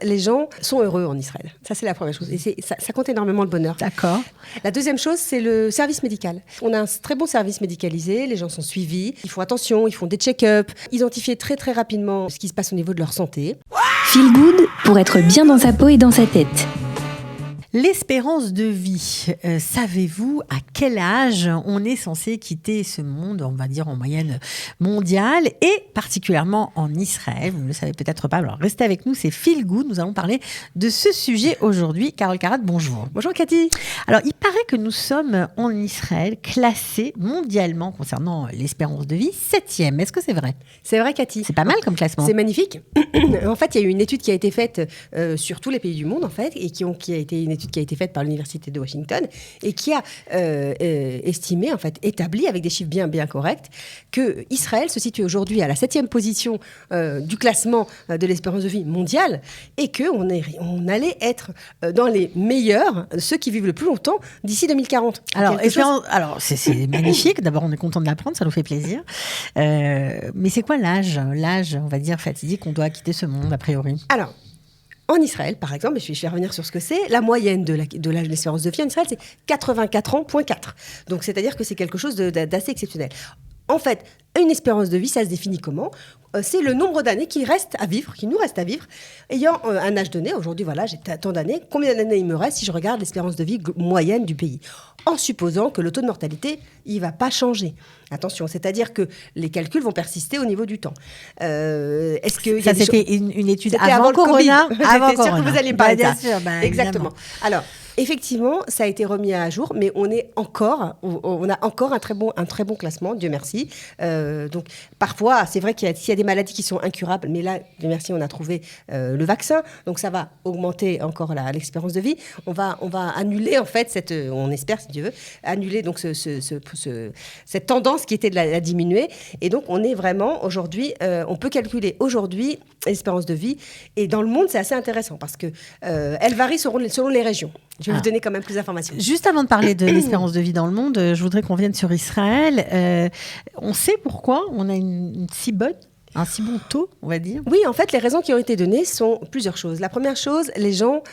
Les gens sont heureux en Israël. Ça, c'est la première chose. Et ça compte énormément le bonheur. D'accord. La deuxième chose, c'est le service médical. On a un très bon service médicalisé. Les gens sont suivis. Ils font attention. Ils font des check-ups. Identifier très, très rapidement ce qui se passe au niveau de leur santé. Feel Good pour être bien dans sa peau et dans sa tête. L'espérance de vie, savez-vous à quel âge on est censé quitter ce monde, on va dire en moyenne mondiale, et particulièrement en Israël? Vous ne le savez peut-être pas, alors restez avec nous, c'est Feel Good, nous allons parler de ce sujet aujourd'hui. Carole Carat, bonjour. Bonjour Cathy. Alors il paraît que nous sommes en Israël classés mondialement concernant l'espérance de vie 7e, est-ce que c'est vrai? C'est vrai Cathy. C'est pas mal comme classement. C'est magnifique. En fait, il y a eu une étude qui a été faite sur tous les pays du monde, en fait, et qui a été une étude qui a été faite par l'Université de Washington et qui a estimé, en fait, établi avec des chiffres bien corrects, que Israël se situe aujourd'hui à la 7e position du classement de l'espérance de vie mondiale et qu'on allait être dans les meilleurs, ceux qui vivent le plus longtemps d'ici 2040. Alors, c'est magnifique. D'abord, on est content de l'apprendre, ça nous fait plaisir. Mais c'est quoi l'âge, on va dire, fatidique qu'on doit quitter ce monde, a priori? Alors, en Israël, par exemple, je vais revenir sur ce que c'est, la moyenne de l'âge d'espérance de vie en Israël, c'est 84 ans, .4. Donc, c'est-à-dire que c'est quelque chose d'assez exceptionnel. En fait, une espérance de vie, ça se définit comment ? C'est le nombre d'années qui nous reste à vivre, ayant un âge donné. Aujourd'hui, voilà, j'ai tant d'années. Combien d'années il me reste si je regarde l'espérance de vie moyenne du pays ? En supposant que le taux de mortalité, il ne va pas changer. Attention, c'est-à-dire que les calculs vont persister au niveau du temps. Est-ce que ça, c'était une étude avant Corona. J'étais sûre que vous alliez parler de ça. Bien sûr, exactement. Alors, effectivement, ça a été remis à jour, mais on a encore un très bon classement, Dieu merci. Donc, parfois, c'est vrai qu'il y a des maladies qui sont incurables, mais là, Dieu merci, on a trouvé le vaccin, donc ça va augmenter encore l'espérance de vie. On va annuler, en fait, on espère, si Dieu veut, annuler donc cette tendance qui était de la diminuer. Et donc, on est vraiment, aujourd'hui, on peut calculer aujourd'hui l'espérance de vie. Et dans le monde, c'est assez intéressant parce qu'elle varie selon les régions. Je vais vous donner quand même plus d'informations. Juste avant de parler de l'espérance de vie dans le monde, je voudrais qu'on vienne sur Israël. On sait pourquoi on a un si bon taux, on va dire. Oui, en fait, les raisons qui ont été données sont plusieurs choses. La première chose, les gens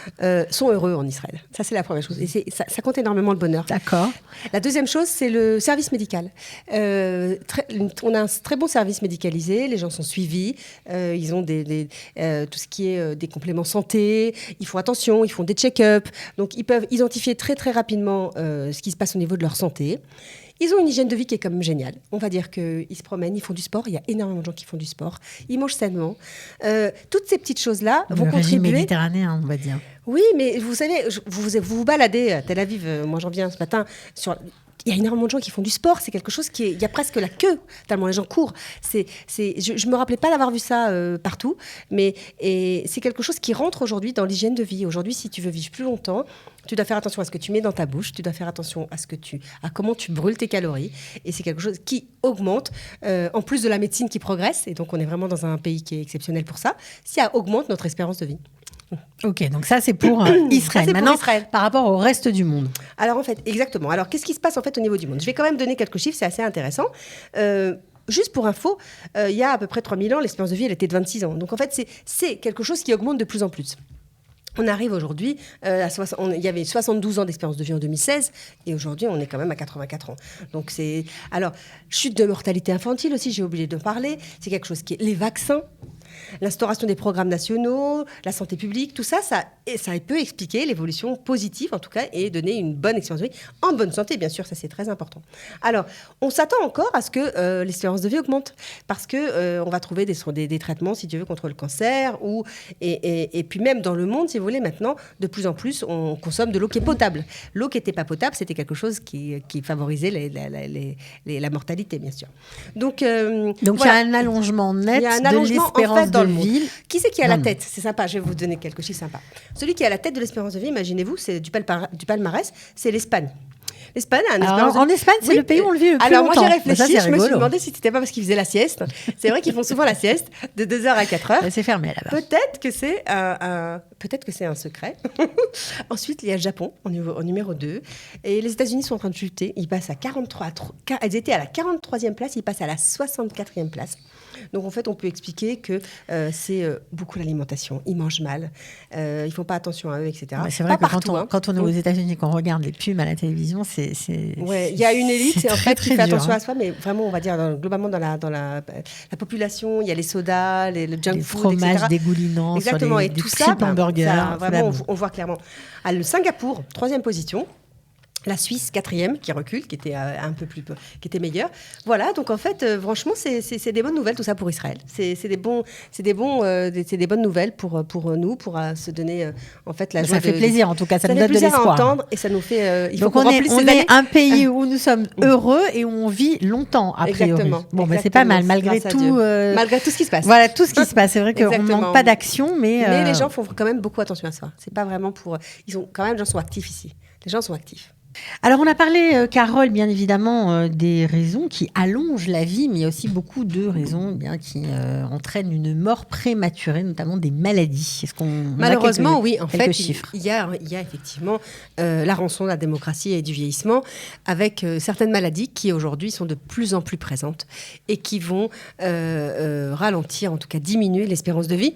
sont heureux en Israël. Ça, c'est la première chose. Et ça compte énormément le bonheur. D'accord. La deuxième chose, c'est le service médical. On a un très bon service médicalisé. Les gens sont suivis. Ils ont tout ce qui est des compléments santé. Ils font attention. Ils font des check-ups. Donc, ils peuvent identifier très, très rapidement ce qui se passe au niveau de leur santé. Ils ont une hygiène de vie qui est quand même géniale. On va dire qu'ils se promènent, ils font du sport. Il y a énormément de gens qui font du sport. Ils mangent sainement. Toutes ces petites choses-là vont contribuer. Le régime méditerranéen, on va dire. Oui, mais vous savez, vous baladez à Tel Aviv. Moi, j'en viens ce matin il y a énormément de gens qui font du sport. C'est quelque chose il y a presque la queue, tellement les gens courent. Je ne me rappelais pas d'avoir vu ça partout, mais c'est quelque chose qui rentre aujourd'hui dans l'hygiène de vie. Aujourd'hui, si tu veux vivre plus longtemps, tu dois faire attention à ce que tu mets dans ta bouche, tu dois faire attention à comment tu brûles tes calories. Et c'est quelque chose qui augmente, en plus de la médecine qui progresse. Et donc, on est vraiment dans un pays qui est exceptionnel pour ça. Ça augmente notre espérance de vie. Ok, donc ça c'est pour Israël. Maintenant, par rapport au reste du monde. Alors en fait, exactement. Alors qu'est-ce qui se passe en fait au niveau du monde ? Je vais quand même donner quelques chiffres, c'est assez intéressant. Juste pour info, il y a à peu près 3000 ans, l'espérance de vie, elle était de 26 ans. Donc en fait, c'est quelque chose qui augmente de plus en plus. On arrive aujourd'hui, il y avait 72 ans d'espérance de vie en 2016, et aujourd'hui, on est quand même à 84 ans. Donc alors, chute de mortalité infantile aussi, j'ai oublié de parler. C'est quelque chose qui est les vaccins. L'instauration des programmes nationaux, la santé publique, tout ça peut expliquer l'évolution positive, en tout cas, et donner une bonne espérance de vie, en bonne santé, bien sûr, ça c'est très important. Alors, on s'attend encore à ce que l'espérance de vie augmente, parce qu'on va trouver des traitements, si tu veux, contre le cancer, et puis même dans le monde, si vous voulez, maintenant, de plus en plus, on consomme de l'eau qui est potable. L'eau qui n'était pas potable, c'était quelque chose qui favorisait la mortalité, bien sûr. Donc il y a un allongement net de l'espérance de vie. Qui c'est qui a la tête ? C'est sympa, je vais vous donner quelques chiffres sympas. Celui qui a la tête de l'espérance de vie, imaginez-vous, c'est du palmarès, c'est l'Espagne. L'Espagne a un espérance de vie. En Espagne, c'est le pays où on le vit le plus longtemps. Alors moi, j'ai réfléchi, je me suis demandé si c'était pas parce qu'ils faisaient la sieste. C'est vrai qu'ils font souvent la sieste de 2h à 4h. C'est fermé là-bas. Peut-être que c'est un secret. Ensuite, il y a le Japon en numéro 2. Et les États-Unis sont en train de chuter. Ils passent à 43. Elles étaient à la 43e place, ils passent à la 64e place. Donc en fait, on peut expliquer que c'est beaucoup l'alimentation. Ils mangent mal, ils font pas attention à eux, etc. C'est vrai pas que partout, quand on est aux États-Unis, qu'on regarde les pubs à la télévision, Ouais, il y a une élite en fait qui fait attention à ça, soi, mais vraiment, on va dire globalement dans la population, il y a les sodas, le junk les food, fromages etc. dégoulinants, Exactement, sur et des tout ça, triples hamburgers. vraiment, on voit clairement. Le Singapour, 3e position. La Suisse, 4e, qui recule, qui était meilleure. Voilà, donc en fait, franchement, c'est des bonnes nouvelles, tout ça pour Israël. C'est des bonnes nouvelles pour nous, pour se donner en fait la joie. Ça fait plaisir, en tout cas, ça nous donne de plaisir à l'espoir. entendre et ça nous fait. Il faut donc qu'on remplisse on ces est années. un pays où nous sommes heureux et où on vit longtemps, a priori. Exactement. Bon, c'est pas mal, malgré Grâce à tout. Dieu. Malgré tout ce qui se passe. Voilà, tout ce qui se passe. C'est vrai qu'on ne manque pas d'action, mais les gens font quand même beaucoup attention à ça. C'est pas vraiment pour. Quand même, les gens sont actifs ici. Les gens sont actifs. Alors, on a parlé, Carole, bien évidemment, des raisons qui allongent la vie, mais il y a aussi beaucoup de raisons qui entraînent une mort prématurée, notamment des maladies. Est-ce qu'on Malheureusement, oui. En fait, chiffres. Il y a effectivement la rançon de la démocratie et du vieillissement, avec certaines maladies qui, aujourd'hui, sont de plus en plus présentes et qui vont ralentir, en tout cas diminuer l'espérance de vie.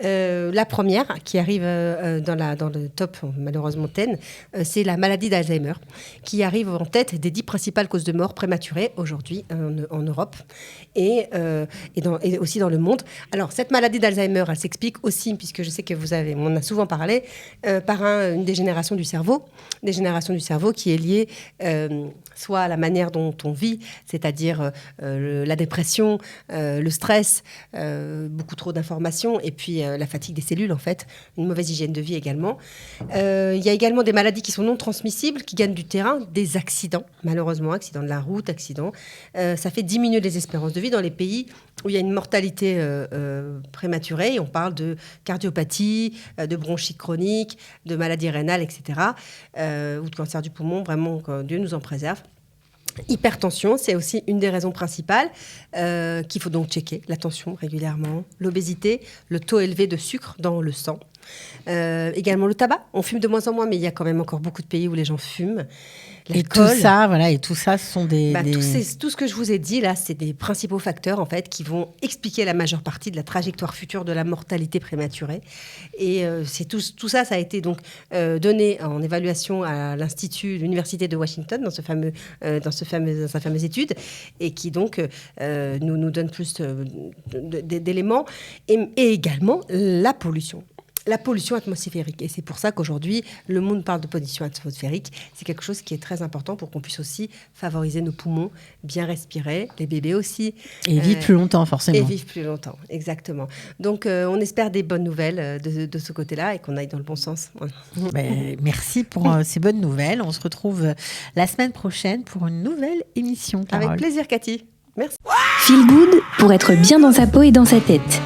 La première, qui arrive dans le top, malheureusement 10, c'est la maladie d'Alzheimer, qui arrive en tête des 10 principales causes de mort prématurées aujourd'hui en Europe et aussi dans le monde. Alors, cette maladie d'Alzheimer, elle s'explique aussi, puisque je sais que on en a souvent parlé, par une dégénération du cerveau qui est liée soit à la manière dont on vit, c'est-à-dire la dépression, le stress, beaucoup trop d'informations, et puis la fatigue des cellules, en fait, une mauvaise hygiène de vie également. Il y a également des maladies qui sont non transmissibles, qui gagnent du terrain, des accidents, malheureusement, accidents de la route, accidents. Ça fait diminuer les espérances de vie dans les pays où il y a une mortalité prématurée. On parle de cardiopathie, de bronchite chronique, de maladies rénales, etc., ou de cancer du poumon, vraiment, que Dieu nous en préserve. Hypertension, c'est aussi une des raisons principales qu'il faut donc checker, la tension régulièrement, l'obésité, le taux élevé de sucre dans le sang. Également le tabac, on fume de moins en moins, mais il y a quand même encore beaucoup de pays où les gens fument. L'alcool. Et tout ça, ce sont tout ce que je vous ai dit là, c'est des principaux facteurs en fait qui vont expliquer la majeure partie de la trajectoire future de la mortalité prématurée. Et tout ça a été donc donné en évaluation à l'université de Washington dans sa fameuse étude, et qui donc nous donne plus d'éléments, et également la pollution. La pollution atmosphérique. Et c'est pour ça qu'aujourd'hui, le monde parle de pollution atmosphérique. C'est quelque chose qui est très important pour qu'on puisse aussi favoriser nos poumons, bien respirer, les bébés aussi. Et vivre plus longtemps, forcément. Et vivre plus longtemps, exactement. Donc, on espère des bonnes nouvelles de ce côté-là et qu'on aille dans le bon sens. Merci pour ces bonnes nouvelles. On se retrouve la semaine prochaine pour une nouvelle émission, Carole. Avec plaisir, Cathy. Merci. Feel Good pour être bien dans sa peau et dans sa tête.